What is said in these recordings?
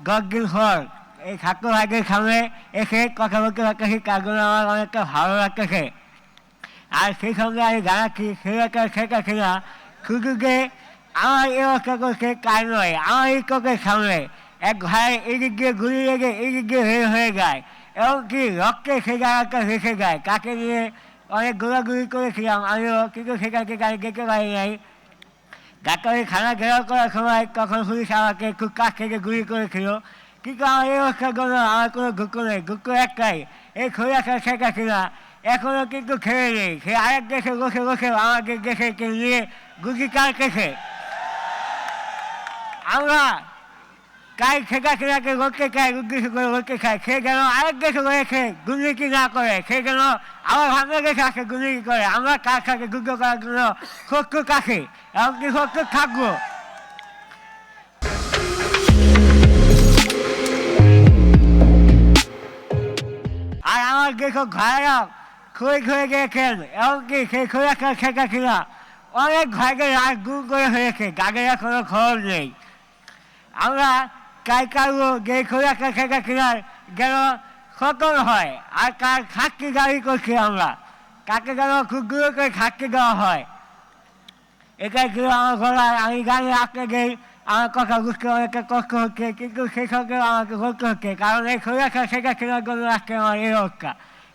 10 দিন পর এই ছাত্র ভাইদের সামনে এসে কথা বলতে পারতেছি, তার জন্য আমার অনেকটা ভালো লাগতেছে। আর সেই সঙ্গে আমি জানাচ্ছি সেটা ছিল শুধু যে আমার এই অবস্থা করছে তাই নয়, আমার এই চোখের সামনে এক ভাই এদিক দিয়ে গুলি লেগে এদিক দিয়ে হয়ে যায়, এমনকি রক্তে সে জায়গাটা ভেসে যায়। তাকে নিয়ে অনেক গোলাগুলি করেছিলাম আমিও, কিন্তু সেটাকে আমি যেতে পারি নাই। ডাক্তারি খানা ঘেরাও করার সময় তখন পুলিশ আমাকে খুব কাছ থেকে গুলি করেছিল, কিন্তু আমার এই অবস্থার জন্য আমার কোনো দুঃখ নেই। দুঃখ একটাই, এই খৈরাসার শেখ হাসিনা এখনও কিন্তু খেয়ে নেই। সে আরেক দেশে বসে বসে আমাদের দেশকে নিয়ে গুলি কাটতেছে। আমরা তাই শেখ হাসিনাকে বলতে চাই, উদ্দেশ্য করে বলতে চাই, সে যেন আরেক দেশে রয়েছে দুর্নীতি না করে, সে যেন আবার বাংলাদেশে আসে দুর্নীতি করে। আমরা তার সাথে যুদ্ধ করার জন্য প্রস্তুত আছি, এমনকি প্রস্তুত থাকবো। আর আমার যেসব ভাইয়েরা খই খয়ে গিয়েছেন, এমনকি সেই খৈরাসার শেখ হাসিনা অনেক ভাইকে রাত গুম করে হয়েছে, তাদের কোনো খবর নেই। আমরা চাই কারো যে খৈরাসার শেখ হাসিনার যেন সতর্ক হয়, আর তার শাস্তি দাবি করছি আমরা, তাকে যেন খুব দূর করে শাস্তি দেওয়া হয়। এটাই ছিল আমার বলার। আমি জানি আপনাদের আমার কথা বুঝতে অনেকটা কষ্ট হচ্ছে, কিন্তু সেই সঙ্গেও আমাকে বলতে হচ্ছে, কারণ এই খৈরাসার শেখ হাসিনার জন্য আজকে আমার এই অবস্থা।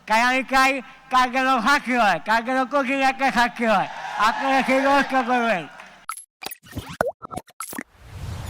তাই আমি চাই তার যেন ফাঁসি হয়, তার যেন কঠিন একটা শাস্তি হয়। আপনারা সেই ব্যবস্থা করবেন।